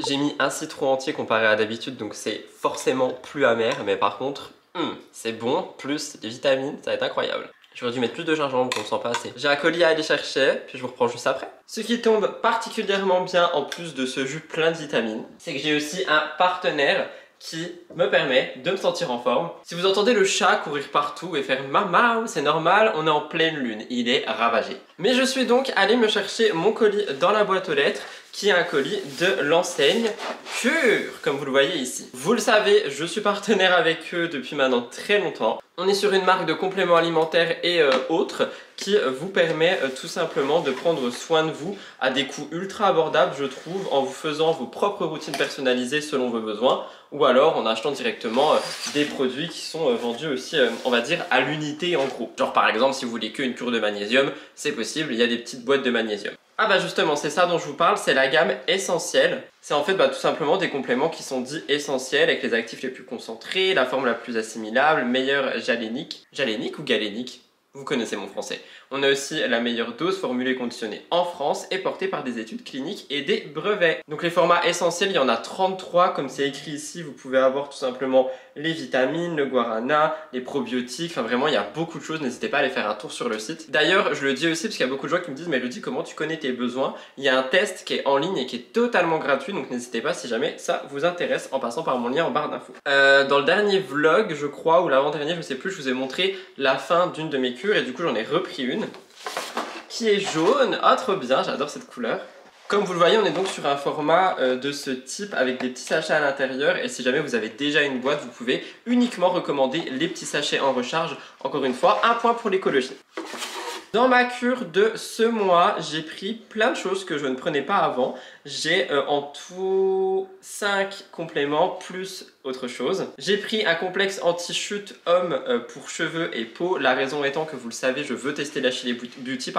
J'ai mis un citron entier comparé à d'habitude, donc c'est forcément plus amer, mais par contre, c'est bon, plus des vitamines, ça va être incroyable. J'aurais dû mettre plus de gingembre, on ne sent pas assez. J'ai un colis à aller chercher, puis je vous reprends juste après. Ce qui tombe particulièrement bien en plus de ce jus plein de vitamines, c'est que j'ai aussi un partenaire qui me permet de me sentir en forme. Si vous entendez le chat courir partout et faire maman, c'est normal, on est en pleine lune, il est ravagé. Mais je suis donc allé me chercher mon colis dans la boîte aux lettres, qui est un colis de l'enseigne Cure, comme vous le voyez ici. Vous le savez, je suis partenaire avec eux depuis maintenant très longtemps. On est sur une marque de compléments alimentaires et autres qui vous permet tout simplement de prendre soin de vous à des coûts ultra abordables, je trouve, en vous faisant vos propres routines personnalisées selon vos besoins, ou alors en achetant directement des produits qui sont vendus aussi, on va dire, à l'unité en gros. Genre par exemple, si vous voulez qu'une cure de magnésium, c'est possible, il y a des petites boîtes de magnésium. Ah bah justement, c'est ça dont je vous parle, c'est la gamme essentielle. C'est en fait tout simplement des compléments qui sont dits essentiels avec les actifs les plus concentrés, la forme la plus assimilable, meilleure galénique. Galénique ou galénique? Vous connaissez mon français. On a aussi la meilleure dose formulée et conditionnée en France et portée par des études cliniques et des brevets. Donc les formats essentiels, il y en a 33 comme c'est écrit ici. Vous pouvez avoir tout simplement les vitamines, le guarana, les probiotiques. Enfin vraiment, il y a beaucoup de choses. N'hésitez pas à aller faire un tour sur le site. D'ailleurs, je le dis aussi parce qu'il y a beaucoup de gens qui me disent « Mais Elodie, comment tu connais tes besoins ?» Il y a un test qui est en ligne et qui est totalement gratuit. Donc n'hésitez pas si jamais ça vous intéresse en passant par mon lien en barre d'infos. Dans le dernier vlog, je crois, ou l'avant-dernier, je sais plus, je vous ai montré la fin d'une de mes cures et du coup j'en ai repris une qui est jaune. Ah, trop bien, j'adore cette couleur. Comme vous le voyez, on est donc sur un format de ce type avec des petits sachets à l'intérieur et si jamais vous avez déjà une boîte, vous pouvez uniquement recommander les petits sachets en recharge. Encore une fois, un point pour l'écologie. Dans ma cure de ce mois, j'ai pris plein de choses que je ne prenais pas avant. J'ai en tout 5 compléments plus autre chose. J'ai pris un complexe anti-chute homme pour cheveux et peau. La raison étant que vous le savez, je veux tester la Chili Beauty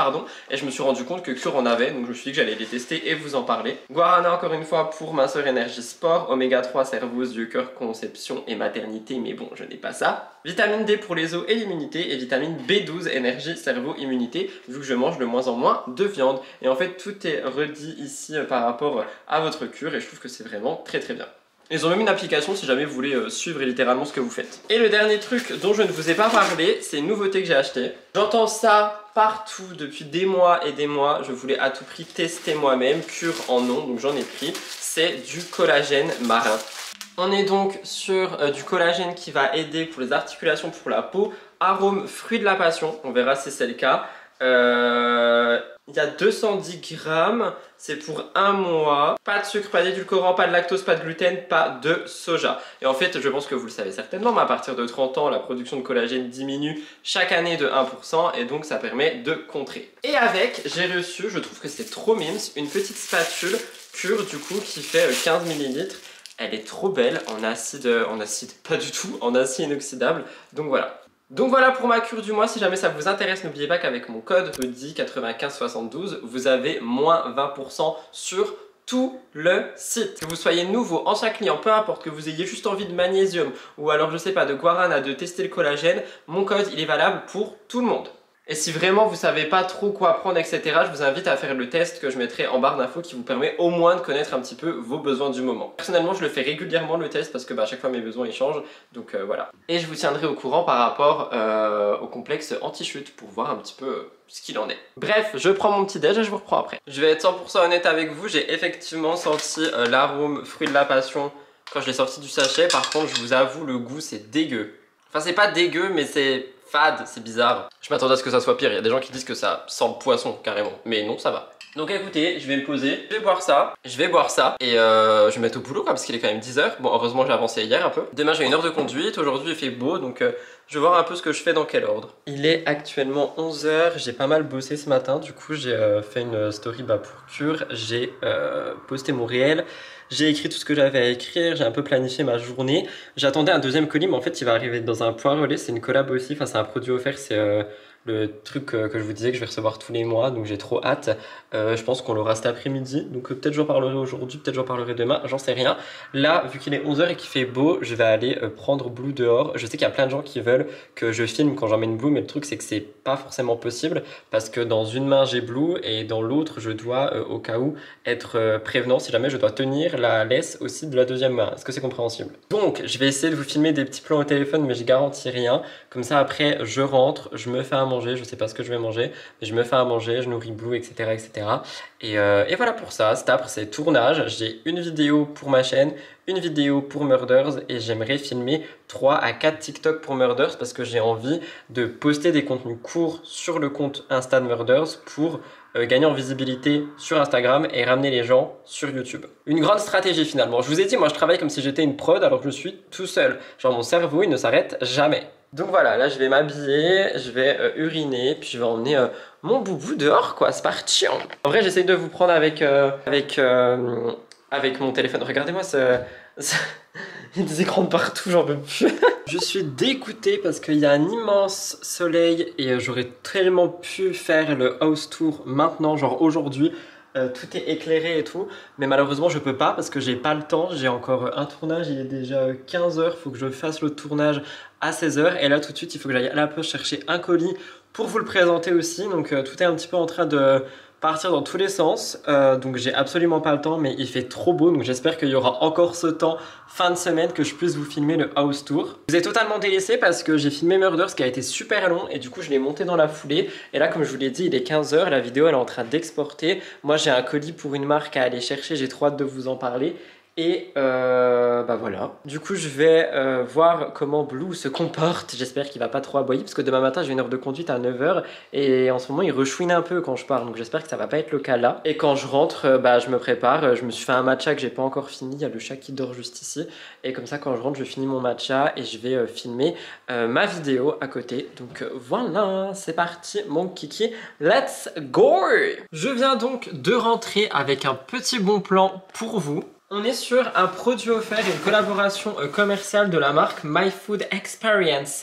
et je me suis rendu compte que Cure en avait, donc je me suis dit que j'allais les tester et vous en parler. Guarana encore une fois pour minceur énergie sport, oméga 3 cerveau, yeux, cœur, conception et maternité, mais bon je n'ai pas ça. Vitamine D pour les os et l'immunité et vitamine B12 énergie cerveau immunité vu que je mange de moins en moins de viande. Et en fait tout est redit ici par rapport à votre cure et je trouve que c'est vraiment très très bien. Ils ont même une application si jamais vous voulez suivre littéralement ce que vous faites. Et le dernier truc dont je ne vous ai pas parlé, c'est une nouveauté que j'ai acheté. J'entends ça partout depuis des mois et des mois. Je voulais à tout prix tester moi-même, Cure en nom, donc j'en ai pris. C'est du collagène marin. On est donc sur du collagène qui va aider pour les articulations, pour la peau. Arôme fruit de la passion, on verra si c'est le cas. Il y a 210 grammes, c'est pour un mois. Pas de sucre, pas d'édulcorant, pas de lactose, pas de gluten, pas de soja. Et en fait, je pense que vous le savez certainement, mais à partir de 30 ans, la production de collagène diminue chaque année de 1% et donc ça permet de contrer. Et avec, j'ai reçu, je trouve que c'est trop mimes, une petite spatule Cure du coup qui fait 15 ml. Elle est trop belle en acide pas du tout, en acier inoxydable. Donc voilà. Donc voilà pour ma cure du mois, si jamais ça vous intéresse, n'oubliez pas qu'avec mon code ELODIE9572, vous avez moins 20% sur tout le site. Que vous soyez nouveau, ancien client, peu importe, que vous ayez juste envie de magnésium ou alors je sais pas, de guarana, de tester le collagène, mon code il est valable pour tout le monde. Et si vraiment vous savez pas trop quoi prendre, etc., je vous invite à faire le test que je mettrai en barre d'infos qui vous permet au moins de connaître un petit peu vos besoins du moment. Personnellement, je le fais régulièrement le test parce que à chaque fois mes besoins ils changent, donc voilà. Et je vous tiendrai au courant par rapport au complexe anti-chute pour voir un petit peu ce qu'il en est. Bref, je prends mon petit déj et je vous reprends après. Je vais être 100% honnête avec vous, j'ai effectivement senti l'arôme fruit de la passion quand je l'ai sorti du sachet. Par contre, je vous avoue, le goût c'est dégueu. Enfin, c'est pas dégueu, mais c'est fade, c'est bizarre. Je m'attendais à ce que ça soit pire, il y a des gens qui disent que ça sent le poisson carrément, mais non, ça va. Donc écoutez, je vais me poser, je vais boire ça, et je vais me mettre au boulot quoi, parce qu'il est quand même 10 h. Bon, heureusement j'ai avancé hier un peu. Demain j'ai une heure de conduite, aujourd'hui il fait beau, donc je vais voir un peu ce que je fais dans quel ordre. Il est actuellement 11 h, j'ai pas mal bossé ce matin, du coup j'ai fait une story pour Cure, j'ai posté mon réel. J'ai écrit tout ce que j'avais à écrire, j'ai un peu planifié ma journée. J'attendais un deuxième colis, mais en fait il va arriver dans un point relais, c'est une collab aussi, enfin c'est un produit offert, c'est le truc que je vous disais que je vais recevoir tous les mois, donc j'ai trop hâte. Je pense qu'on l'aura cet après-midi, donc peut-être j'en parlerai aujourd'hui, peut-être j'en parlerai demain, j'en sais rien. Là, vu qu'il est 11 h et qu'il fait beau, je vais aller prendre Blue dehors. Je sais qu'il y a plein de gens qui veulent que je filme quand j'emmène Blue, mais le truc c'est que c'est pas forcément possible, parce que dans une main j'ai Blue et dans l'autre je dois au cas où être prévenant si jamais je dois tenir la laisse aussi de la deuxième main. Est-ce que c'est compréhensible? Donc je vais essayer de vous filmer des petits plans au téléphone, mais je garantis rien. Comme ça après je rentre, je me fais à manger, je sais pas ce que je vais manger, mais je me fais à manger, je nourris Blue, etc. etc. Et voilà pour ça. Après c'est tournage, j'ai une vidéo pour ma chaîne, une vidéo pour Murders et j'aimerais filmer 3 à 4 TikTok pour Murders parce que j'ai envie de poster des contenus courts sur le compte Insta de Murders pour gagner en visibilité sur Instagram et ramener les gens sur YouTube. Une grande stratégie finalement. Je vous ai dit, moi je travaille comme si j'étais une prod alors que je suis tout seul. Genre mon cerveau il ne s'arrête jamais. Donc voilà, là je vais m'habiller, je vais uriner, puis je vais emmener mon boubou dehors quoi, c'est parti. En vrai j'essaye de vous prendre avec mon téléphone. Regardez-moi il y a des écrans de partout, j'en peux plus. Je suis dégoûté parce qu'il y a un immense soleil et j'aurais tellement pu faire le house tour maintenant, genre aujourd'hui. Tout est éclairé et tout, mais malheureusement je peux pas parce que j'ai pas le temps. J'ai encore un tournage, il est déjà 15 h, faut que je fasse le tournage à 16 h et là tout de suite il faut que j'aille à la poste chercher un colis pour vous le présenter aussi. Donc tout est un petit peu en train de partir dans tous les sens, donc j'ai absolument pas le temps, mais il fait trop beau, donc j'espère qu'il y aura encore ce temps fin de semaine que je puisse vous filmer le house tour. Vous êtes totalement délaissé parce que j'ai filmé Murders qui a été super long et du coup je l'ai monté dans la foulée et là comme je vous l'ai dit il est 15 h, la vidéo elle est en train d'exporter. Moi j'ai un colis pour une marque à aller chercher, j'ai trop hâte de vous en parler. Et bah voilà. Du coup je vais voir comment Blue se comporte. J'espère qu'il va pas trop aboyer parce que demain matin j'ai une heure de conduite à 9 h et en ce moment il rechouine un peu quand je pars, donc j'espère que ça va pas être le cas là. Et quand je rentre bah je me prépare, je me suis fait un matcha que j'ai pas encore fini, il y a le chat qui dort juste ici et comme ça quand je rentre je finis mon matcha et je vais filmer ma vidéo à côté. Donc voilà, c'est parti mon kiki, let's go. Je viens donc de rentrer avec un petit bon plan pour vous. On est sur un produit offert, une collaboration commerciale de la marque My Food Experiences.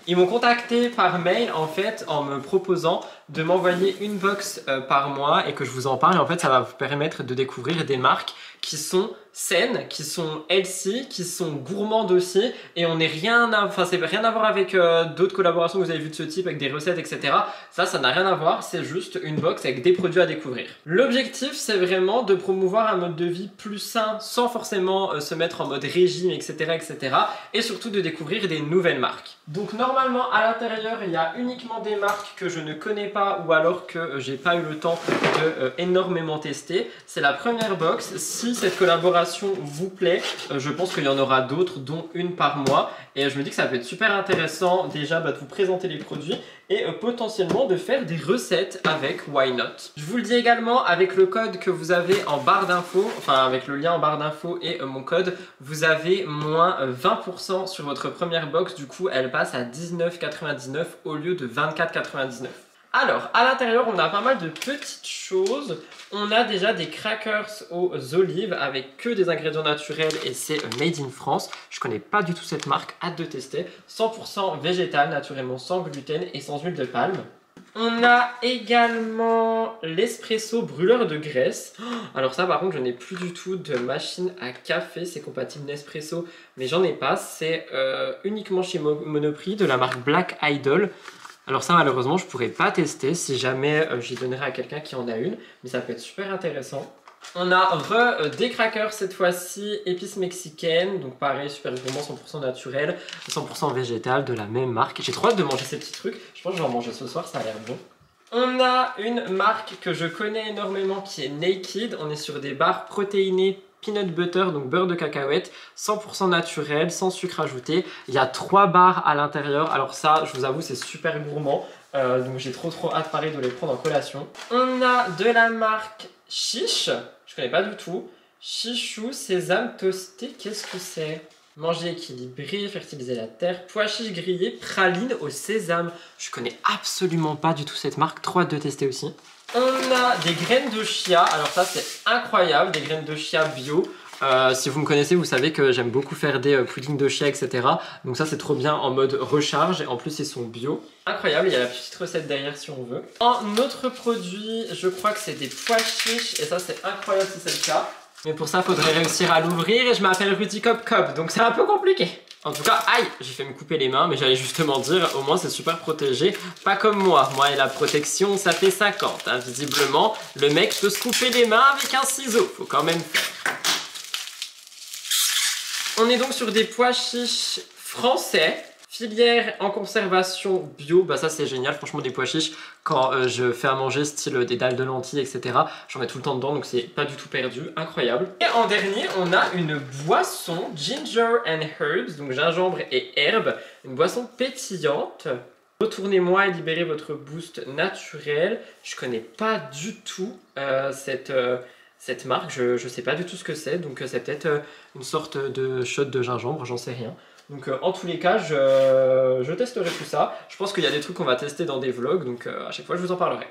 Ils m'ont contacté par mail en fait en me proposant de m'envoyer une box par mois et que je vous en parle. Et en fait ça va vous permettre de découvrir des marques qui sont saines, qui sont healthy, qui sont gourmandes aussi, et on n'est rien à, enfin c'est rien à voir avec d'autres collaborations que vous avez vues de ce type avec des recettes etc. Ça n'a rien à voir, c'est juste une box avec des produits à découvrir. L'objectif c'est vraiment de promouvoir un mode de vie plus sain sans forcément se mettre en mode régime etc etc, et surtout de découvrir des nouvelles marques. Donc normalement à l'intérieur il y a uniquement des marques que je ne connais pas ou alors que j'ai pas eu le temps de énormément tester. C'est la première box. Si cette collaboration vous plaît, je pense qu'il y en aura d'autres, dont une par mois. Et je me dis que ça peut être super intéressant déjà de vous présenter les produits et potentiellement de faire des recettes avec, why not. Je vous le dis également, avec le code que vous avez en barre d'infos, enfin avec le lien en barre d'infos et mon code, vous avez moins 20% sur votre première box. Du coup, elle passe à 19,99 au lieu de 24,99. Alors, à l'intérieur, on a pas mal de petites choses. On a déjà des crackers aux olives avec que des ingrédients naturels et c'est made in France. Je connais pas du tout cette marque, hâte de tester. 100% végétal, naturellement sans gluten et sans huile de palme. On a également l'espresso brûleur de graisse. Alors ça par contre je n'ai plus du tout de machine à café, c'est compatible Nespresso mais j'en ai pas. C'est uniquement chez Monoprix de la marque Black Idol. Alors ça malheureusement je pourrais pas tester, si jamais j'y donnerai à quelqu'un qui en a une, mais ça peut être super intéressant. On a des crackers cette fois-ci, épices mexicaines, donc pareil, super gourmand, 100% naturel, 100% végétal, de la même marque. J'ai trop hâte de manger ces petits trucs, je pense que je vais en manger ce soir, ça a l'air bon. On a une marque que je connais énormément qui est Naked, on est sur des barres protéinées peanut butter, donc beurre de cacahuète, 100% naturel, sans sucre ajouté. Il y a 3 barres à l'intérieur. Alors ça, je vous avoue, c'est super gourmand. Donc j'ai trop hâte pareil de les prendre en collation. On a de la marque Chiche, je connais pas du tout. Chichou, sésame toasté, qu'est-ce que c'est? Manger équilibré, fertiliser la terre, pois chiches grillés, praline au sésame. Je connais absolument pas du tout cette marque, trop hâte de tester aussi. On a des graines de chia, alors ça c'est incroyable, des graines de chia bio. Si vous me connaissez, vous savez que j'aime beaucoup faire des puddings de chia, etc. Donc ça c'est trop bien en mode recharge et en plus ils sont bio. Incroyable, il y a la petite recette derrière si on veut. Un autre produit, je crois que c'est des pois chiches et ça c'est incroyable si c'est le cas. Mais pour ça, il faudrait réussir à l'ouvrir et je m'appelle Rudy Cop Cop, donc c'est un peu compliqué. En tout cas, aïe, j'ai fait me couper les mains, mais j'allais justement dire, au moins c'est super protégé. Pas comme moi et la protection, ça fait 50. Hein. Visiblement, le mec peut se couper les mains avec un ciseau, faut quand même faire. On est donc sur des pois chiches français. Filière en conservation bio, bah ça c'est génial, franchement des pois chiches, quand je fais à manger style des dalles de lentilles, etc. J'en mets tout le temps dedans, donc c'est pas du tout perdu, incroyable. Et en dernier, on a une boisson Ginger and Herbs, donc gingembre et herbes, une boisson pétillante. Retournez-moi et libérez votre boost naturel. Je connais pas du tout cette marque, je sais pas du tout ce que c'est, donc c'est peut-être une sorte de shot de gingembre, j'en sais rien. Donc en tous les cas, je testerai tout ça. Je pense qu'il y a des trucs qu'on va tester dans des vlogs, donc à chaque fois je vous en parlerai.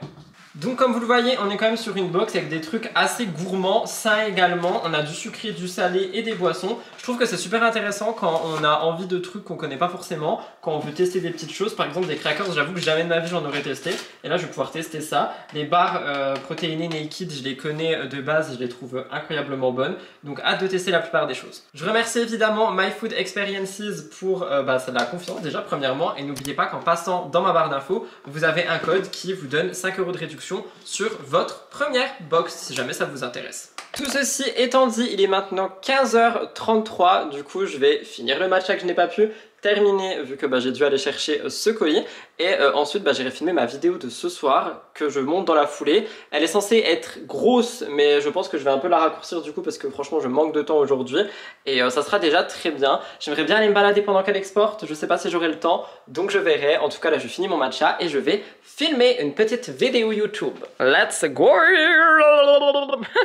Donc comme vous le voyez, on est quand même sur une box avec des trucs assez gourmands, sains également. On a du sucré, du salé et des boissons. Je trouve que c'est super intéressant quand on a envie de trucs qu'on connaît pas forcément, quand on veut tester des petites choses. Par exemple des crackers, j'avoue que jamais de ma vie j'en aurais testé. Et là je vais pouvoir tester ça. Les barres protéinées Naked, je les connais de base, je les trouve incroyablement bonnes. Donc hâte de tester la plupart des choses. Je remercie évidemment My Food Experiences pour la confiance déjà premièrement. Et n'oubliez pas qu'en passant dans ma barre d'infos, vous avez un code qui vous donne 5 € de réduction sur votre première box si jamais ça vous intéresse. Tout ceci étant dit, il est maintenant 15h33, du coup je vais finir le matcha que je n'ai pas pu terminer vu que j'ai dû aller chercher ce colis et ensuite j'irai filmer ma vidéo de ce soir que je monte dans la foulée. Elle est censée être grosse mais je pense que je vais un peu la raccourcir du coup parce que franchement je manque de temps aujourd'hui et ça sera déjà très bien. J'aimerais bien aller me balader pendant qu'elle exporte, je sais pas si j'aurai le temps donc je verrai. En tout cas là je finis mon matcha et je vais filmer une petite vidéo YouTube. Let's go.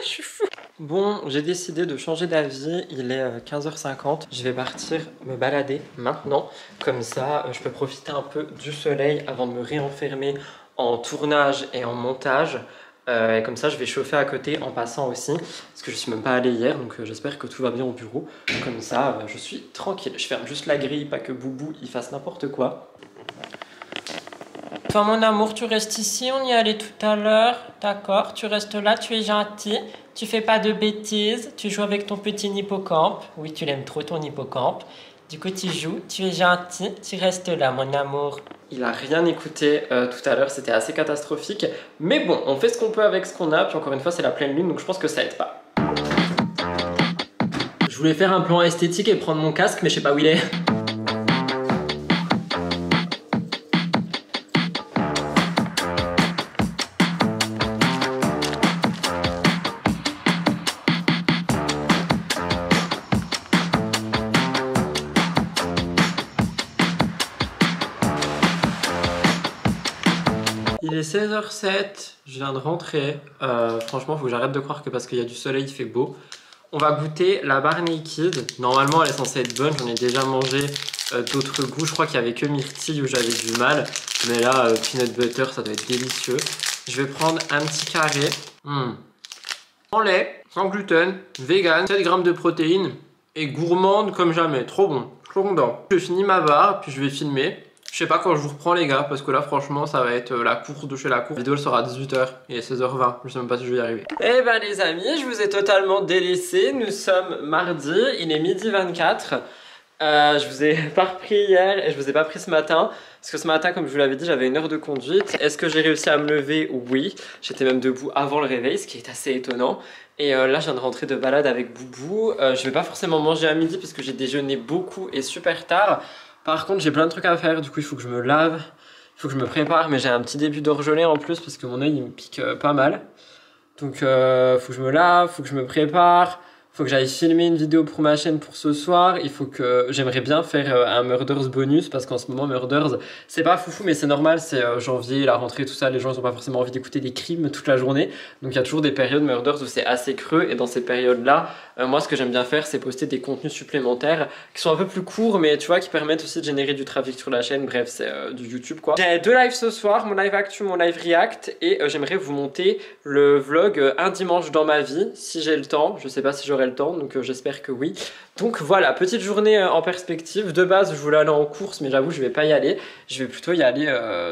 Je suis fou. Bon, j'ai décidé de changer d'avis, il est 15h50, je vais partir me balader maintenant, comme ça je peux profiter un peu du soleil avant de me réenfermer en tournage et en montage, et comme ça je vais chauffer à côté en passant aussi, parce que je suis même pas allé hier, donc j'espère que tout va bien au bureau, comme ça je suis tranquille, je ferme juste la grille, pas que Boubou il fasse n'importe quoi. Toi mon amour, tu restes ici, on y allait tout à l'heure, d'accord? Tu restes là, tu es gentil, tu fais pas de bêtises, tu joues avec ton petit hippocampe. Oui, tu l'aimes trop ton hippocampe. Du coup, tu joues, tu es gentil, tu restes là mon amour. Il a rien écouté tout à l'heure, c'était assez catastrophique. Mais bon, on fait ce qu'on peut avec ce qu'on a, puis encore une fois, c'est la pleine lune, donc je pense que ça aide pas. Je voulais faire un plan esthétique et prendre mon casque, mais je sais pas où il est. Il est 16h07, je viens de rentrer. Franchement, il faut que j'arrête de croire que parce qu'il y a du soleil, il fait beau. On va goûter la barre Naked. Normalement, elle est censée être bonne. J'en ai déjà mangé d'autres goûts. Je crois qu'il n'y avait que myrtille où j'avais du mal. Mais là, peanut butter, ça doit être délicieux. Je vais prendre un petit carré. Sans lait, sans gluten, vegan, 7 grammes de protéines et gourmande comme jamais. Trop bon, trop content. Je finis ma barre, puis je vais filmer. Je sais pas quand je vous reprends les gars, parce que là franchement ça va être la course de chez la course. La vidéo elle sera à 18h, il est 16h20, je sais même pas si je vais y arriver. Eh ben les amis, je vous ai totalement délaissé, nous sommes mardi, il est midi 24. Je vous ai pas repris hier et je vous ai pas pris ce matin. Parce que ce matin, comme je vous l'avais dit, j'avais 1 heure de conduite. Est-ce que j'ai réussi à me lever? Oui. J'étais même debout avant le réveil, ce qui est assez étonnant. Et là, je viens de rentrer de balade avec Boubou. Je vais pas forcément manger à midi parce que j'ai déjeuné beaucoup et super tard. Par contre, j'ai plein de trucs à faire, du coup il faut que je me lave, il faut que je me prépare, mais j'ai un petit début d'orgelet en plus parce que mon œil il me pique pas mal. Donc faut que je me lave, faut que je me prépare, faut que j'aille filmer une vidéo pour ma chaîne pour ce soir. Il faut que j'aimerais bien faire un Murders bonus parce qu'en ce moment Murders c'est pas foufou mais c'est normal, c'est janvier, la rentrée, tout ça, les gens ils ont pas forcément envie d'écouter des crimes toute la journée. Donc il y a toujours des périodes Murders où c'est assez creux et dans ces périodes-là, moi ce que j'aime bien faire c'est poster des contenus supplémentaires qui sont un peu plus courts mais tu vois qui permettent aussi de générer du trafic sur la chaîne. Bref, c'est du YouTube quoi. J'ai 2 lives ce soir, mon live actu, mon live react et j'aimerais vous monter le vlog un dimanche dans ma vie si j'ai le temps. Je sais pas si j'aurai le temps donc j'espère que oui. Donc voilà, petite journée en perspective. De base je voulais aller en course mais j'avoue je vais pas y aller, je vais plutôt y aller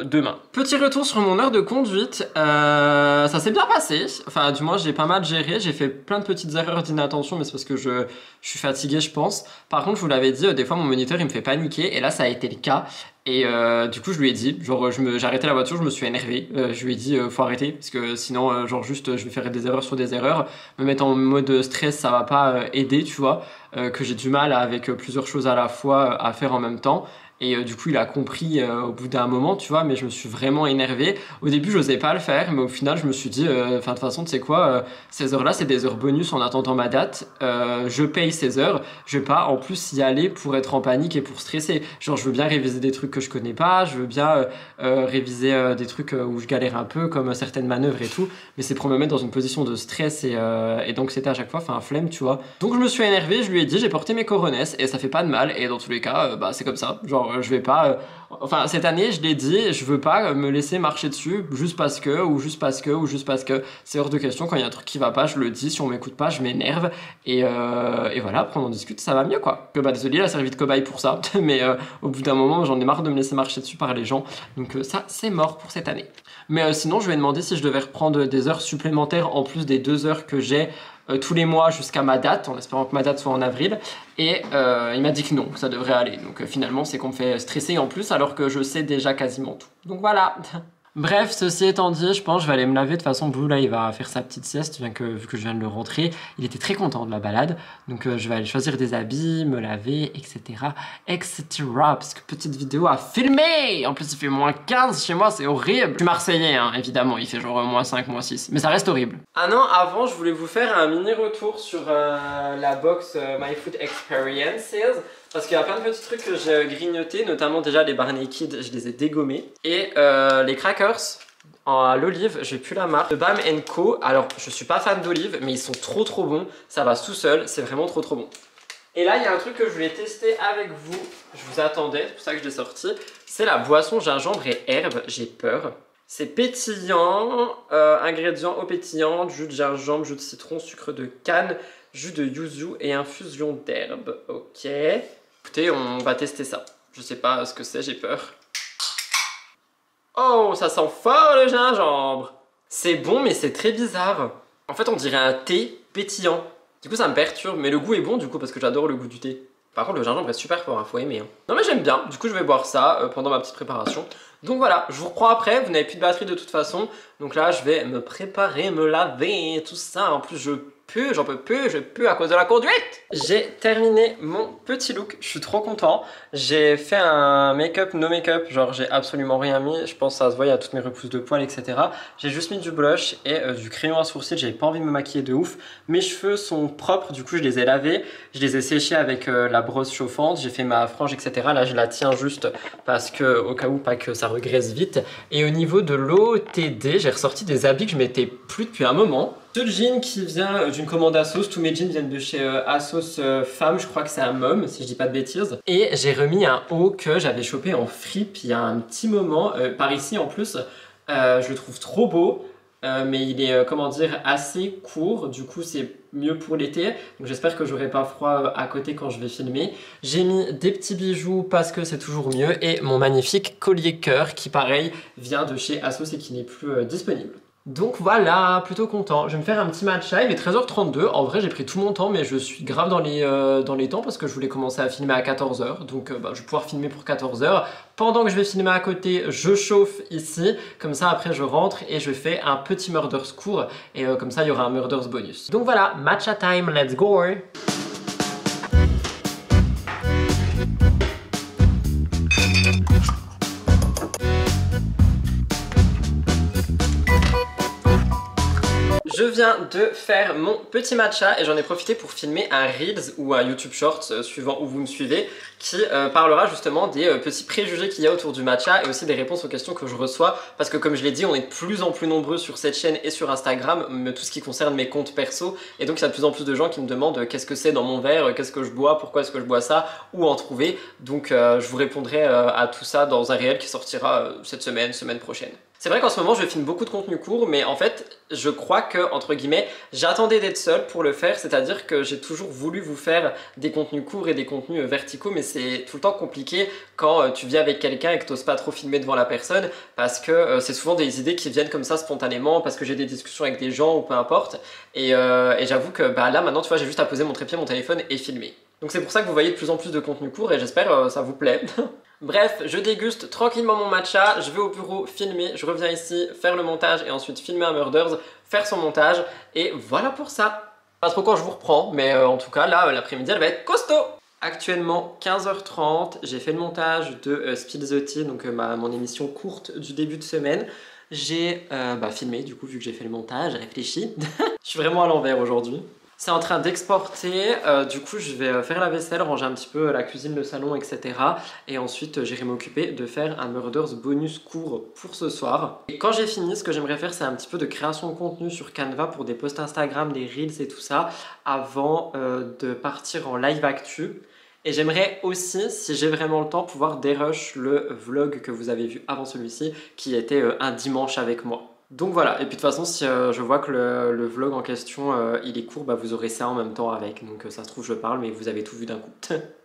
demain. Petit retour sur mon heure de conduite, ça s'est bien passé, enfin du moins j'ai pas mal géré, j'ai fait plein de petites erreurs d'inattention mais c'est parce que je suis fatigué je pense. Par contre je vous l'avais dit, des fois mon moniteur il me fait paniquer et là ça a été le cas. Et du coup je lui ai dit, genre j'ai arrêté la voiture, je me suis énervé, je lui ai dit faut arrêter parce que sinon genre juste je vais faire des erreurs sur des erreurs, me mettre en mode stress ça va pas aider tu vois, que j'ai du mal avec plusieurs choses à la fois à faire en même temps. Et du coup il a compris au bout d'un moment tu vois, mais je me suis vraiment énervé. Au début j'osais pas le faire mais au final je me suis dit enfin de toute façon tu sais quoi, ces heures là c'est des heures bonus en attendant ma date, je paye ces heures, je vais pas en plus y aller pour être en panique et pour stresser. Genre je veux bien réviser des trucs que je connais pas, je veux bien réviser des trucs où je galère un peu comme certaines manœuvres et tout, mais c'est pour me mettre dans une position de stress et donc c'était à chaque fois enfin flemme tu vois. Donc je me suis énervé, je lui ai dit j'ai porté mes coronesses et ça fait pas de mal et dans tous les cas bah c'est comme ça, genre je vais pas enfin cette année je l'ai dit, je veux pas me laisser marcher dessus juste parce que ou juste parce que ou juste parce que c'est hors de question. Quand il y a un truc qui va pas je le dis, si on m'écoute pas je m'énerve et voilà, après on en discute, ça va mieux quoi. Que bah désolé, il a servi de cobaye pour ça mais au bout d'un moment j'en ai marre de me laisser marcher dessus par les gens, donc ça c'est mort pour cette année. Mais sinon je lui ai demandé si je devais reprendre des heures supplémentaires en plus des 2 heures que j'ai tous les mois jusqu'à ma date, en espérant que ma date soit en avril, et il m'a dit que non, que ça devrait aller. Donc finalement c'est qu'on me fait stresser en plus alors que je sais déjà quasiment tout. Donc voilà. Bref, ceci étant dit, je pense que je vais aller me laver. De toute façon, Blue, là, il va faire sa petite sieste, vu que je viens de le rentrer. Il était très content de la balade. Donc, je vais aller choisir des habits, me laver, etc., etc. Parce que petite vidéo à filmer. En plus, il fait -15 chez moi, c'est horrible. Je suis marseillais, hein, évidemment. Il fait genre -5, -6. Mais ça reste horrible. Ah non, avant, je voulais vous faire un mini retour sur la box My Food Experiences. Parce qu'il y a plein de petits trucs que j'ai grignotés, notamment déjà les Barney Kids, je les ai dégommés. Et les crackers à l'olive, j'ai plus la marque. De Bam Co. Alors, je suis pas fan d'olive, mais ils sont trop bons. Ça va tout seul, c'est vraiment trop bon. Et là, il y a un truc que je voulais tester avec vous. Je vous attendais, c'est pour ça que je l'ai sorti. C'est la boisson gingembre et herbe, j'ai peur. C'est pétillant, ingrédients eau pétillante, jus de gingembre, jus de citron, sucre de canne, jus de yuzu et infusion d'herbe. Ok. Écoutez, on va tester ça. Je sais pas ce que c'est, j'ai peur. Oh, ça sent fort le gingembre. C'est bon, mais c'est très bizarre. En fait, on dirait un thé pétillant. Du coup, ça me perturbe, mais le goût est bon du coup parce que j'adore le goût du thé. Par contre, le gingembre est super fort, hein, faut aimer. Hein. Non mais j'aime bien, du coup je vais boire ça pendant ma petite préparation. Donc voilà, je vous reprends après, vous n'avez plus de batterie de toute façon. Donc là, je vais me préparer, me laver, tout ça. En plus, j'en peux plus, je pue à cause de la conduite. J'ai terminé mon petit look, je suis trop content. J'ai fait un make-up, no make-up, genre j'ai absolument rien mis. Je pense que ça se voit, il y a toutes mes repousses de poils, etc. J'ai juste mis du blush et du crayon à sourcil, j'avais pas envie de me maquiller de ouf. Mes cheveux sont propres, du coup je les ai lavés. Je les ai séchés avec la brosse chauffante, j'ai fait ma frange, etc. Là je la tiens juste parce que, au cas où, pas que ça regraisse vite. Et au niveau de l'OTD, j'ai ressorti des habits que je mettais plus depuis un moment. Ce jean qui vient d'une commande Asos, tous mes jeans viennent de chez Asos Femme, je crois que c'est un Mom si je dis pas de bêtises. Et j'ai remis un haut que j'avais chopé en fripe il y a un petit moment, par ici en plus. Je le trouve trop beau, mais il est comment dire assez court, du coup c'est mieux pour l'été. Donc j'espère que j'aurai pas froid à côté quand je vais filmer. J'ai mis des petits bijoux parce que c'est toujours mieux et mon magnifique collier cœur qui pareil vient de chez Asos et qui n'est plus disponible. Donc voilà, plutôt content. Je vais me faire un petit matcha, il est 13h32. En vrai, j'ai pris tout mon temps, mais je suis grave dans les temps parce que je voulais commencer à filmer à 14h. Donc je vais pouvoir filmer pour 14h. Pendant que je vais filmer à côté, je chauffe ici. Comme ça, après, je rentre et je fais un petit Murders court. Et comme ça, il y aura un Murders bonus. Donc voilà, matcha time, let's go! je viens de faire mon petit matcha et j'en ai profité pour filmer un Reels ou un YouTube Shorts, suivant où vous me suivez, qui parlera justement des petits préjugés qu'il y a autour du matcha et aussi des réponses aux questions que je reçois, parce que comme je l'ai dit, on est de plus en plus nombreux sur cette chaîne et sur Instagram, tout ce qui concerne mes comptes perso, et donc il y a de plus en plus de gens qui me demandent qu'est-ce que c'est dans mon verre, qu'est-ce que je bois, pourquoi est-ce que je bois ça, où en trouver. Donc je vous répondrai à tout ça dans un réel qui sortira cette semaine prochaine. C'est vrai qu'en ce moment je filme beaucoup de contenu court, mais en fait je crois que, entre guillemets, j'attendais d'être seul pour le faire, c'est-à-dire que j'ai toujours voulu vous faire des contenus courts et des contenus verticaux, mais c'est tout le temps compliqué quand tu vis avec quelqu'un et que tu n'oses pas trop filmer devant la personne, parce que c'est souvent des idées qui viennent comme ça spontanément, parce que j'ai des discussions avec des gens ou peu importe, et j'avoue que là maintenant tu vois, j'ai juste à poser mon trépied, mon téléphone et filmer. Donc c'est pour ça que vous voyez de plus en plus de contenu court et j'espère ça vous plaît. Bref, je déguste tranquillement mon matcha, je vais au bureau filmer, je reviens ici faire le montage et ensuite filmer un Murders, faire son montage, et voilà pour ça. Pas trop quand je vous reprends, mais en tout cas là l'après-midi elle va être costaud. Actuellement 15h30, j'ai fait le montage de Spill the Tea, donc mon émission courte du début de semaine. J'ai filmé du coup vu que j'ai fait le montage, réfléchi. Je suis vraiment à l'envers aujourd'hui. C'est en train d'exporter, du coup je vais faire la vaisselle, ranger un petit peu la cuisine, le salon, etc. Et ensuite j'irai m'occuper de faire un Murders bonus court pour ce soir. Et quand j'ai fini, ce que j'aimerais faire, c'est un petit peu de création de contenu sur Canva pour des posts Instagram, des Reels et tout ça, avant de partir en live actu. Et j'aimerais aussi, si j'ai vraiment le temps, pouvoir dérush le vlog que vous avez vu avant celui-ci, qui était un dimanche avec moi. Donc voilà, et puis de toute façon si je vois que le vlog en question il est court, vous aurez ça en même temps avec, donc ça se trouve je parle mais vous avez tout vu d'un coup.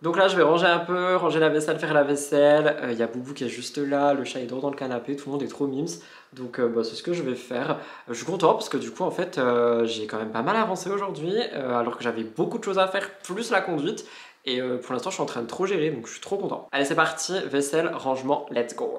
Donc là je vais ranger un peu, ranger la vaisselle, faire la vaisselle, il y a Boubou qui est juste là, le chat il dort dans le canapé, tout le monde est trop mimes, donc c'est ce que je vais faire. Je suis content parce que du coup en fait j'ai quand même pas mal avancé aujourd'hui, alors que j'avais beaucoup de choses à faire, plus la conduite, et pour l'instant je suis en train de trop gérer, donc je suis trop content. Allez c'est parti, vaisselle, rangement, let's go.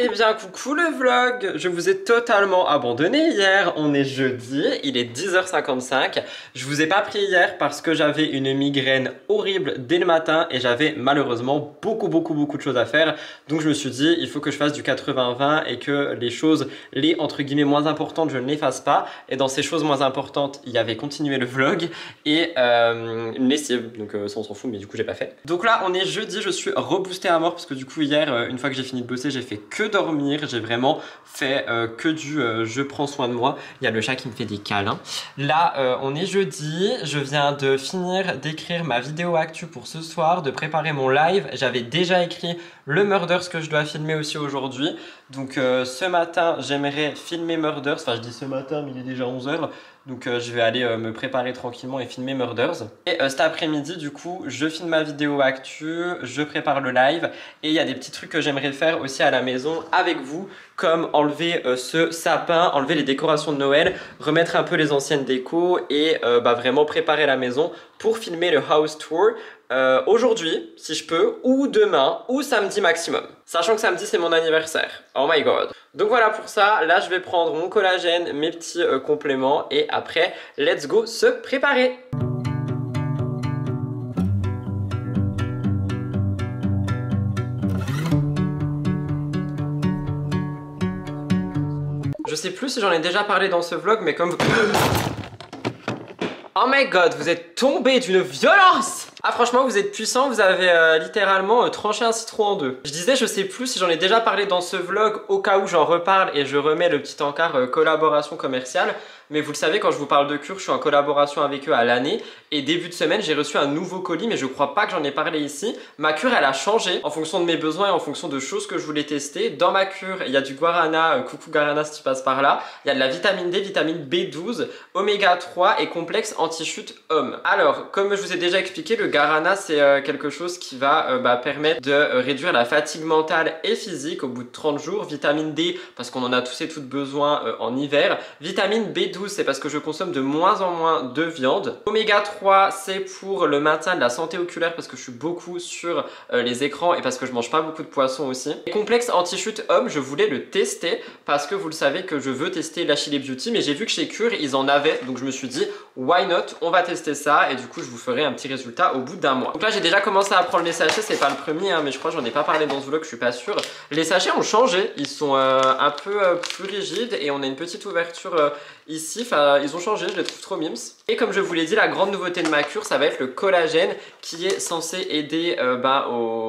Eh bien coucou le vlog, je vous ai totalement abandonné hier, on est jeudi, il est 10h55. Je vous ai pas pris hier parce que j'avais une migraine horrible dès le matin et j'avais malheureusement beaucoup de choses à faire. Donc je me suis dit il faut que je fasse du 80-20 et que les choses, les entre guillemets moins importantes, je ne les fasse pas. Et dans ces choses moins importantes, il y avait continuer le vlog et une lessive, donc ça on s'en fout mais du coup j'ai pas fait. Donc là on est jeudi, je suis reboosté à mort parce que du coup hier, une fois que j'ai fini de bosser, j'ai fait que dormir, j'ai vraiment fait que du je prends soin de moi. Il y a le chat qui me fait des câlins. Là on est jeudi, je viens de finir d'écrire ma vidéo actu pour ce soir, de préparer mon live. J'avais déjà écrit le Murders que je dois filmer aussi aujourd'hui. Donc ce matin j'aimerais filmer Murders, enfin je dis ce matin mais il est déjà 11h. Donc je vais aller me préparer tranquillement et filmer Murders. Et cet après-midi du coup je filme ma vidéo actu, je prépare le live et il y a des petits trucs que j'aimerais faire aussi à la maison avec vous, comme enlever ce sapin, enlever les décorations de Noël, remettre un peu les anciennes décos et vraiment préparer la maison pour filmer le house tour aujourd'hui si je peux, ou demain ou samedi maximum, sachant que samedi c'est mon anniversaire. Oh my god. Donc voilà pour ça, là je vais prendre mon collagène, mes petits compléments et après let's go se préparer. Je sais plus si j'en ai déjà parlé dans ce vlog, mais comme... Oh my god, vous êtes tombé d'une violence! Ah franchement vous êtes puissant, vous avez littéralement tranché un citron en deux. Je disais je sais plus si j'en ai déjà parlé dans ce vlog, au cas où j'en reparle et je remets le petit encart collaboration commerciale. Mais vous le savez, quand je vous parle de Cure, je suis en collaboration avec eux à l'année. Et début de semaine, j'ai reçu un nouveau colis, mais je crois pas que j'en ai parlé ici. Ma cure, elle a changé en fonction de mes besoins et en fonction de choses que je voulais tester. Dans ma cure, il y a du guarana, coucou guarana si tu passes par là. Il y a de la vitamine D, vitamine B12, oméga 3 et complexe anti-chute homme. Alors, comme je vous ai déjà expliqué, le guarana, c'est quelque chose qui va permettre de réduire la fatigue mentale et physique au bout de 30 jours. Vitamine D, parce qu'on en a tous et toutes besoin en hiver. Vitamine B12, B12 c'est parce que je consomme de moins en moins de viande. Oméga 3 c'est pour le maintien de la santé oculaire parce que je suis beaucoup sur les écrans et parce que je mange pas beaucoup de poissons aussi. Et complexe anti-chute homme, je voulais le tester parce que vous le savez que je veux tester l'Achille Beauty, mais j'ai vu que chez Cure ils en avaient, donc je me suis dit why not, on va tester ça et du coup je vous ferai un petit résultat au bout d'un mois. Donc là j'ai déjà commencé à prendre les sachets, c'est pas le premier mais je crois que j'en ai pas parlé dans ce vlog, je suis pas sûre. Les sachets ont changé, ils sont un peu plus rigides et on a une petite ouverture ici, enfin ils ont changé, je les trouve trop mimes. Et comme je vous l'ai dit, la grande nouveauté de ma cure ça va être le collagène qui est censé aider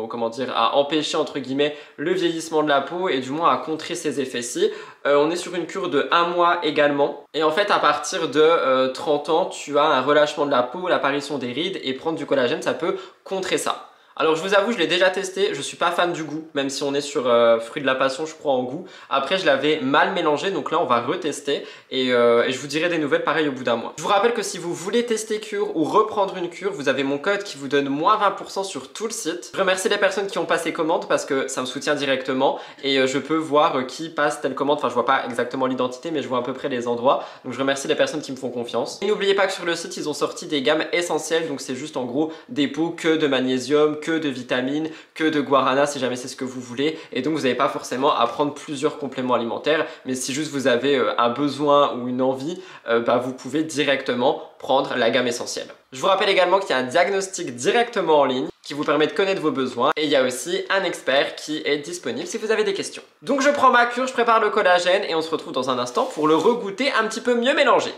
comment dire, à empêcher entre guillemets le vieillissement de la peau et du moins à contrer ces effets-ci. On est sur une cure de 1 mois également et en fait à partir de 30 ans tu as un relâchement de la peau, l'apparition des rides et prendre du collagène ça peut contrer ça. Alors je vous avoue, je l'ai déjà testé, je suis pas fan du goût, même si on est sur fruit de la passion, je crois en goût. Après je l'avais mal mélangé, donc là on va retester et je vous dirai des nouvelles pareil au bout d'un mois. Je vous rappelle que si vous voulez tester cure ou reprendre une cure, vous avez mon code qui vous donne moins 20% sur tout le site. Je remercie les personnes qui ont passé commande parce que ça me soutient directement et je peux voir qui passe telle commande. Enfin je vois pas exactement l'identité mais je vois à peu près les endroits. Donc je remercie les personnes qui me font confiance. Et n'oubliez pas que sur le site ils ont sorti des gammes essentielles, donc c'est juste en gros des pots que de magnésium, que de vitamines, que de guarana si jamais c'est ce que vous voulez et donc vous n'avez pas forcément à prendre plusieurs compléments alimentaires mais si juste vous avez un besoin ou une envie, vous pouvez directement prendre la gamme essentielle. Je vous rappelle également qu'il y a un diagnostic directement en ligne qui vous permet de connaître vos besoins et il y a aussi un expert qui est disponible si vous avez des questions. Donc je prends ma cure, je prépare le collagène et on se retrouve dans un instant pour le regoûter un petit peu mieux mélangé.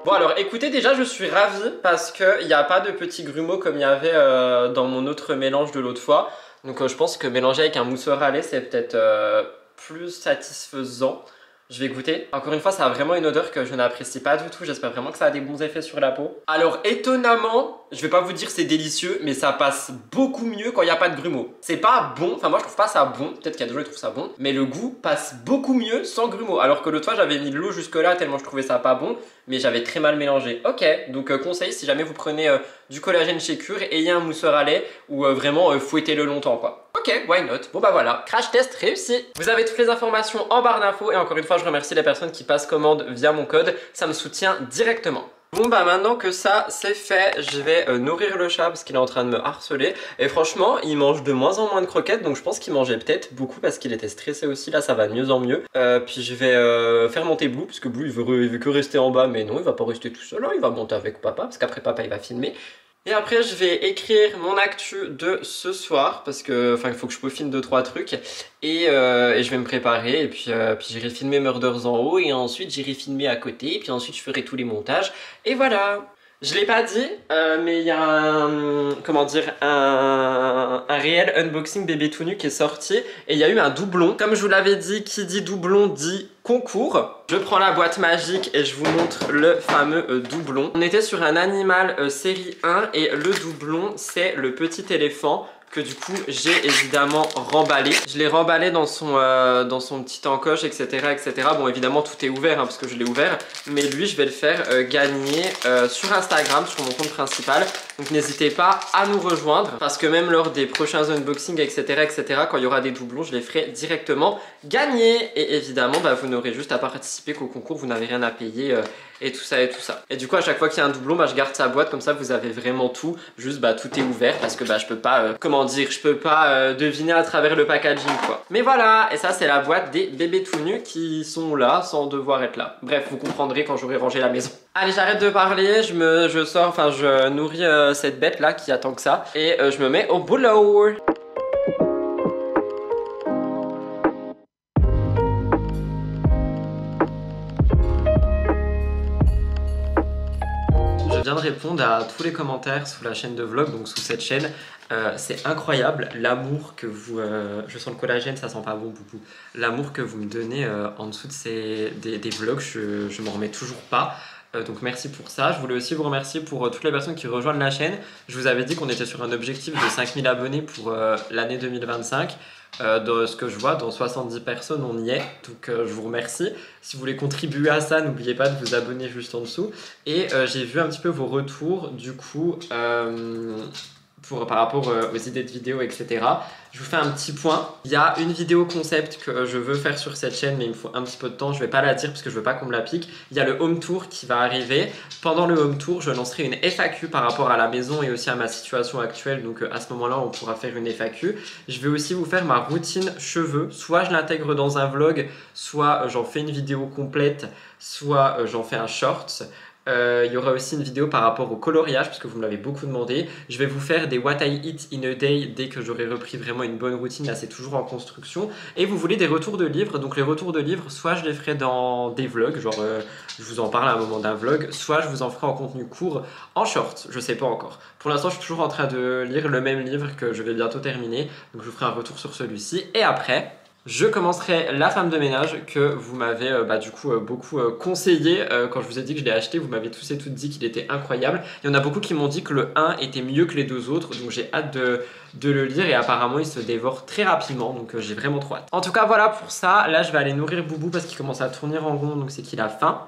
Bon alors écoutez, déjà je suis ravi parce qu'il n'y a pas de petits grumeaux comme il y avait dans mon autre mélange de l'autre fois. Donc je pense que mélanger avec un mousseur à lait c'est peut-être plus satisfaisant. Je vais goûter. Encore une fois, ça a vraiment une odeur que je n'apprécie pas du tout. J'espère vraiment que ça a des bons effets sur la peau. Alors étonnamment, je vais pas vous dire c'est délicieux, mais ça passe beaucoup mieux quand il n'y a pas de grumeaux. C'est pas bon, enfin moi je trouve pas ça bon. Peut-être qu'il y a des gens qui trouvent ça bon, mais le goût passe beaucoup mieux sans grumeaux. Alors que l'autre fois j'avais mis de l'eau jusque là tellement je trouvais ça pas bon, mais j'avais très mal mélangé. Ok, donc conseil si jamais vous prenez du collagène chez Cure, ayez un mousseur à lait ou vraiment fouettez-le longtemps quoi. Ok, why not? Bon bah voilà, crash test réussi. Vous avez toutes les informations en barre d'infos et encore une fois je remercie les personnes qui passent commande via mon code, ça me soutient directement. Bon bah maintenant que ça c'est fait, je vais nourrir le chat parce qu'il est en train de me harceler. Et franchement il mange de moins en moins de croquettes, donc je pense qu'il mangeait peut-être beaucoup parce qu'il était stressé aussi. Là ça va de mieux en mieux. Puis je vais faire monter Blue parce que Blue il veut que rester en bas, mais non il va pas rester tout seul, hein, il va monter avec papa parce qu'après papa il va filmer. Et après je vais écrire mon actu de ce soir parce que il faut que je peaufine 2-3 trucs et je vais me préparer et puis j'irai filmer Murders en haut et ensuite j'irai filmer à côté et puis ensuite je ferai tous les montages et voilà. Je l'ai pas dit, mais il y a un réel unboxing bébé tout nu qui est sorti et il y a eu un doublon. Comme je vous l'avais dit, qui dit doublon dit concours. Je prends la boîte magique et je vous montre le fameux doublon. On était sur un animal série 1 et le doublon c'est le petit éléphant que du coup j'ai évidemment remballé. Je l'ai remballé dans son petit encoche, etc., etc. Bon évidemment tout est ouvert hein, parce que je l'ai ouvert, mais lui je vais le faire gagner sur Instagram, sur mon compte principal. Donc n'hésitez pas à nous rejoindre parce que même lors des prochains unboxings, etc., etc., quand il y aura des doublons, je les ferai directement gagner. Et évidemment vous n'aurez juste à participer qu'au concours, vous n'avez rien à payer et tout ça et tout ça. Et du coup à chaque fois qu'il y a un doublon, je garde sa boîte, comme ça vous avez vraiment tout. Juste tout est ouvert parce que je peux pas, je peux pas deviner à travers le packaging quoi. Mais voilà, et ça c'est la boîte des bébés tout nus qui sont là sans devoir être là. Bref, vous comprendrez quand j'aurai rangé la maison. Allez, j'arrête de parler, je nourris cette bête là qui attend que ça et je me mets au boulot. Je viens de répondre à tous les commentaires sous la chaîne de vlog, donc sous cette chaîne. C'est incroyable l'amour que vous... je sens le collagène, ça sent pas bon beaucoup. L'amour que vous me donnez en dessous de des vlogs, je m'en remets toujours pas. Donc merci pour ça. Je voulais aussi vous remercier pour toutes les personnes qui rejoignent la chaîne. Je vous avais dit qu'on était sur un objectif de 5000 abonnés pour l'année 2025. De ce que je vois, dans 70 personnes, on y est. Donc je vous remercie. Si vous voulez contribuer à ça, n'oubliez pas de vous abonner juste en dessous. Et j'ai vu un petit peu vos retours, du coup, par rapport aux idées de vidéos, etc. Je vous fais un petit point. Il y a une vidéo concept que je veux faire sur cette chaîne, mais il me faut un petit peu de temps. Je vais pas la dire parce que je veux pas qu'on me la pique. Il y a le home tour qui va arriver. Pendant le home tour, je lancerai une FAQ par rapport à la maison et aussi à ma situation actuelle. Donc à ce moment-là, on pourra faire une FAQ. Je vais aussi vous faire ma routine cheveux. Soit je l'intègre dans un vlog, soit j'en fais une vidéo complète, soit j'en fais un short. Il y aura aussi une vidéo par rapport au coloriage parce que vous me l'avez beaucoup demandé. Je vais vous faire des what I eat in a day dès que j'aurai repris vraiment une bonne routine. Là c'est toujours en construction. Et vous voulez des retours de livres. Donc les retours de livres, soit je les ferai dans des vlogs, genre je vous en parle à un moment d'un vlog, soit je vous en ferai en contenu court, en short, je sais pas encore. Pour l'instant je suis toujours en train de lire le même livre que je vais bientôt terminer. Donc je vous ferai un retour sur celui-ci. Et après, je commencerai la femme de ménage que vous m'avez beaucoup conseillé quand je vous ai dit que je l'ai acheté. Vous m'avez tous et toutes dit qu'il était incroyable. Il y en a beaucoup qui m'ont dit que le 1 était mieux que les deux autres. Donc j'ai hâte de le lire et apparemment il se dévore très rapidement. Donc j'ai vraiment trop hâte. En tout cas voilà pour ça. Là je vais aller nourrir Boubou parce qu'il commence à tourner en rond. Donc c'est qu'il a faim.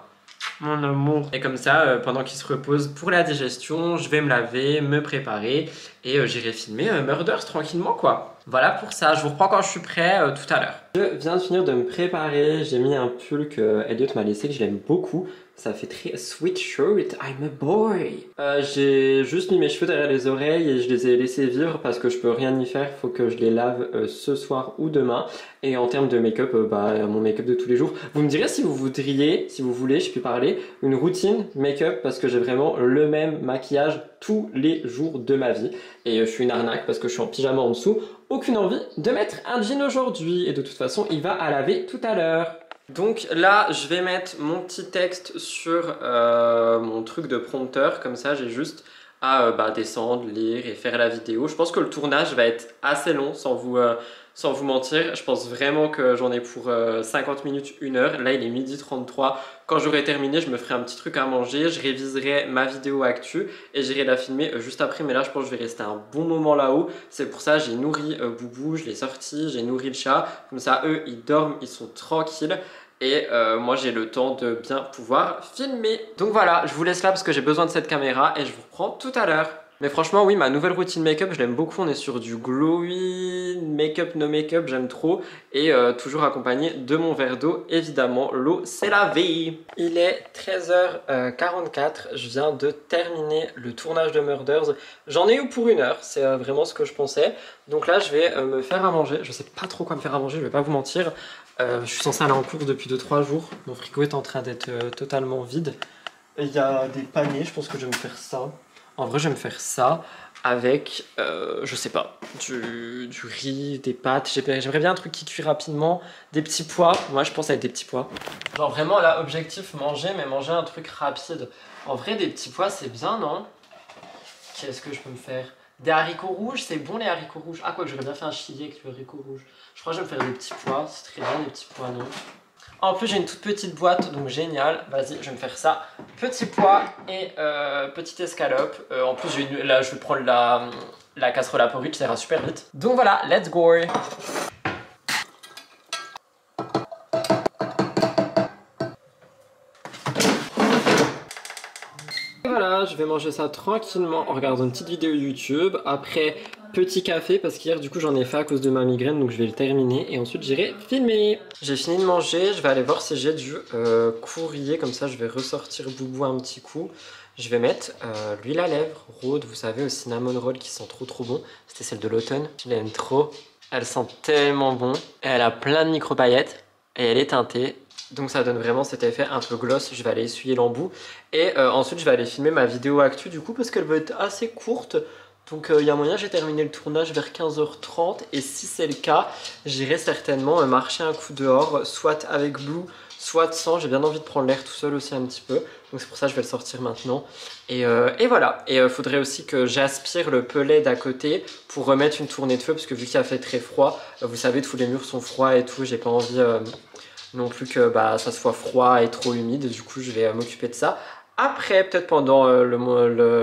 Mon amour. Et comme ça, pendant qu'il se repose pour la digestion, je vais me laver, me préparer et j'irai filmer Murders tranquillement quoi. Voilà pour ça, je vous reprends quand je suis prêt tout à l'heure. Je viens de finir de me préparer, j'ai mis un pull que Elliot m'a laissé, que je l'aime beaucoup. Ça fait très sweet shirt, I'm a boy. J'ai juste mis mes cheveux derrière les oreilles et je les ai laissés vivre parce que je peux rien y faire, faut que je les lave ce soir ou demain. Et en termes de make-up, mon make-up de tous les jours. Vous me direz si vous voudriez, si vous voulez, je peux parler, une routine make-up parce que j'ai vraiment le même maquillage tous les jours de ma vie. Et je suis une arnaque parce que je suis en pyjama en dessous. Aucune envie de mettre un jean aujourd'hui et de toute façon il va à laver tout à l'heure. Donc là je vais mettre mon petit texte sur mon truc de prompteur, comme ça j'ai juste à descendre, lire et faire la vidéo. Je pense que le tournage va être assez long sans vous mentir. Je pense vraiment que j'en ai pour 50 minutes, 1 heure. Là il est 12h33. Quand j'aurai terminé, je me ferai un petit truc à manger, je réviserai ma vidéo actu et j'irai la filmer juste après. Mais là je pense que je vais rester un bon moment là-haut. C'est pour ça j'ai nourri Boubou, je l'ai sorti, j'ai nourri le chat. Comme ça eux ils dorment, ils sont tranquilles. Et moi j'ai le temps de bien pouvoir filmer. Donc voilà, je vous laisse là parce que j'ai besoin de cette caméra et je vous reprends tout à l'heure. Mais franchement oui, ma nouvelle routine make-up je l'aime beaucoup. On est sur du glowy make-up, no make-up, j'aime trop. Et toujours accompagné de mon verre d'eau. Évidemment, l'eau c'est la vie. Il est 13h44, je viens de terminer le tournage de Murders. J'en ai eu pour 1 heure, c'est vraiment ce que je pensais. Donc là je vais me faire à manger. Je sais pas trop quoi me faire à manger, je vais pas vous mentir. Je suis censé aller en cours depuis 2-3 jours. Mon frigo est en train d'être totalement vide. Il y a des paniers, je pense que je vais me faire ça. En vrai, je vais me faire ça avec, je sais pas, du riz, des pâtes. J'aimerais bien un truc qui cuit rapidement, des petits pois. Moi, je pense avec des petits pois. Genre vraiment, là, objectif, manger, mais manger un truc rapide. En vrai, des petits pois, c'est bien, non? Qu'est-ce que je peux me faire? Des haricots rouges, c'est bon les haricots rouges. Ah quoi, j'aurais bien fait un chili avec le haricot rouge. Je crois que je vais me faire des petits pois, c'est très bien des petits pois, non? En plus j'ai une toute petite boîte, donc génial. Vas-y, je vais me faire ça. Petits pois et petite escalope. En plus là je vais prendre la casserole à porridge, ça ira super vite. Donc voilà, let's go. Voilà, je vais manger ça tranquillement en regardant une petite vidéo YouTube. Après, petit café parce qu'hier du coup j'en ai fait à cause de ma migraine, donc je vais le terminer et ensuite j'irai filmer. J'ai fini de manger, je vais aller voir si j'ai du courrier, comme ça je vais ressortir Boubou un petit coup. Je vais mettre l'huile à lèvres Rhode, vous savez, au cinnamon roll qui sent trop bon. C'était celle de l'automne, je l'aime trop. Elle sent tellement bon, et elle a plein de micro paillettes et elle est teintée. Donc ça donne vraiment cet effet un peu gloss. Je vais aller essuyer l'embout et ensuite je vais aller filmer ma vidéo actu du coup parce qu'elle va être assez courte. Donc il y a moyen j'ai terminé le tournage vers 15h30 et si c'est le cas j'irai certainement marcher un coup dehors, soit avec Blue, soit sans. J'ai bien envie de prendre l'air tout seul aussi un petit peu, donc c'est pour ça que je vais le sortir maintenant. Et voilà, et il faudrait aussi que j'aspire le pelet d'à côté pour remettre une tournée de feu parce que vu qu'il a fait très froid, vous savez tous les murs sont froids et tout, j'ai pas envie non plus que ça soit froid et trop humide, du coup je vais m'occuper de ça après, peut-être pendant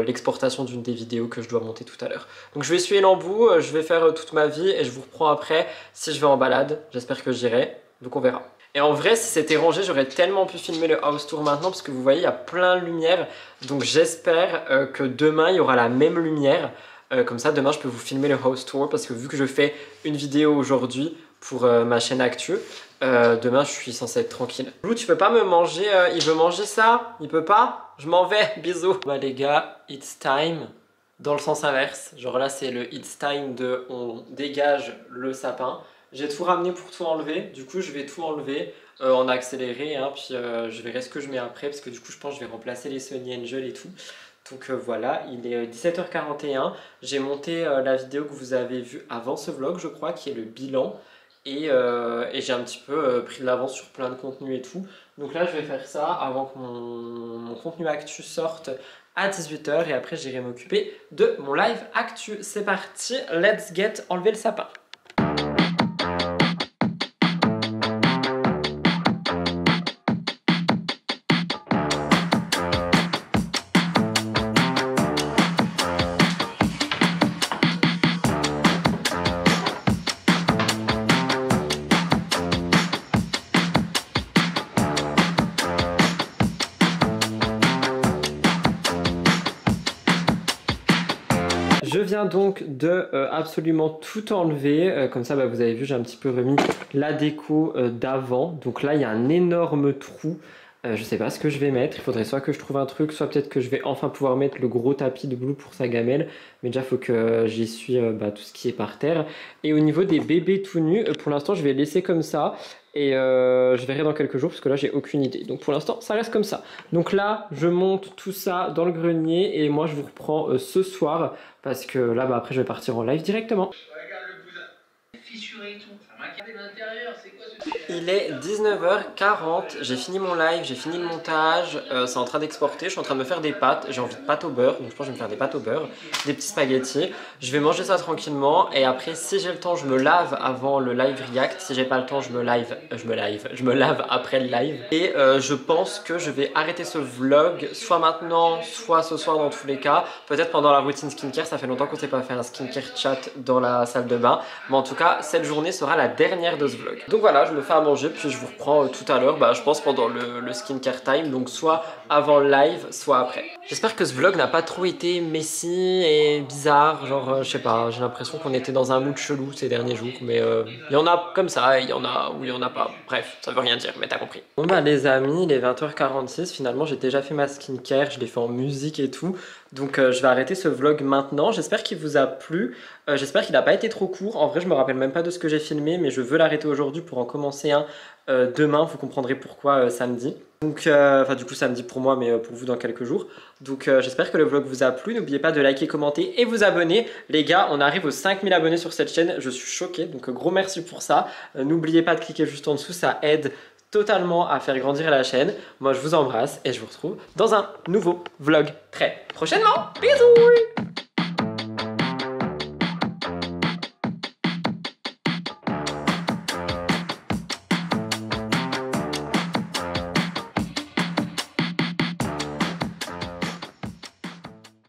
l'exportation d'une des vidéos que je dois monter tout à l'heure. Donc je vais essuyer l'embout, je vais faire toute ma vie et je vous reprends après si je vais en balade. J'espère que j'irai, donc on verra. Et en vrai, si c'était rangé, j'aurais tellement pu filmer le house tour maintenant parce que vous voyez, il y a plein de lumière. Donc j'espère que demain, il y aura la même lumière. Comme ça, demain, je peux vous filmer le house tour parce que vu que je fais une vidéo aujourd'hui pour ma chaîne actu, demain, je suis censé être tranquille. Lou, tu peux pas me manger, il veut manger ça? Il peut pas? Je m'en vais, bisous. Bah les gars, it's time. Dans le sens inverse, genre là c'est le it's time de on dégage le sapin. J'ai tout ramené pour tout enlever, du coup je vais tout enlever en accéléré, hein, puis je verrai ce que je mets après parce que du coup je pense que je vais remplacer les Sony Angel et tout. Donc voilà, il est 17h41, j'ai monté la vidéo que vous avez vue avant ce vlog je crois, qui est le bilan. Et j'ai un petit peu pris de l'avance sur plein de contenus et tout. Donc là je vais faire ça avant que mon contenu actu sorte à 18h et après j'irai m'occuper de mon live actu. C'est parti, let's get enlever le sapin. Je viens donc de absolument tout enlever, comme ça bah, vous avez vu j'ai un petit peu remis la déco d'avant, donc là il y a un énorme trou, je sais pas ce que je vais mettre, il faudrait soit que je trouve un truc, soit peut-être que je vais enfin pouvoir mettre le gros tapis de Blue pour sa gamelle, mais déjà il faut que j'essuie tout ce qui est par terre. Et au niveau des bébés tout nus, pour l'instant je vais laisser comme ça. Et je verrai dans quelques jours parce que là j'ai aucune idée. Donc pour l'instant ça reste comme ça. Donc là je monte tout ça dans le grenier et moi je vous reprends ce soir parce que là bah, après je vais partir en live directement. Regarde le boudin, fissuré et tout. Ça m'inquiète l'intérieur, c'est quoi ce truc? Il est 19h40, j'ai fini mon live, j'ai fini le montage, c'est en train d'exporter, je suis en train de me faire des pâtes, j'ai envie de pâtes au beurre, donc je pense que je vais me faire des pâtes au beurre, des petits spaghettis, je vais manger ça tranquillement et après si j'ai le temps je me lave avant le live react, si j'ai pas le temps je me lave après le live et je pense que je vais arrêter ce vlog soit maintenant, soit ce soir dans tous les cas, peut-être pendant la routine skincare, ça fait longtemps qu'on s'est pas fait un skincare chat dans la salle de bain, mais en tout cas cette journée sera la dernière de ce vlog. Donc voilà, je me fais à manger puis je vous reprends tout à l'heure, je pense pendant le skincare time, donc soit avant le live, soit après. J'espère que ce vlog n'a pas trop été messy et bizarre, genre je sais pas, j'ai l'impression qu'on était dans un mood chelou ces derniers jours, mais il y en a comme ça, il y en a ou il y en a pas, bref, ça veut rien dire, mais t'as compris. Bon bah les amis, il est 20h46, finalement j'ai déjà fait ma skincare, je l'ai fait en musique et tout, donc je vais arrêter ce vlog maintenant, j'espère qu'il vous a plu, j'espère qu'il n'a pas été trop court, en vrai je me rappelle même pas de ce que j'ai filmé, mais je veux l'arrêter aujourd'hui pour en commencer un demain, vous comprendrez pourquoi samedi. Donc, du coup samedi pour moi, mais pour vous dans quelques jours. Donc j'espère que le vlog vous a plu, n'oubliez pas de liker, commenter et vous abonner. Les gars, on arrive aux 5000 abonnés sur cette chaîne, je suis choqué, donc gros merci pour ça. N'oubliez pas de cliquer juste en dessous, ça aide totalement à faire grandir la chaîne. Moi je vous embrasse et je vous retrouve dans un nouveau vlog très prochainement. Bisous!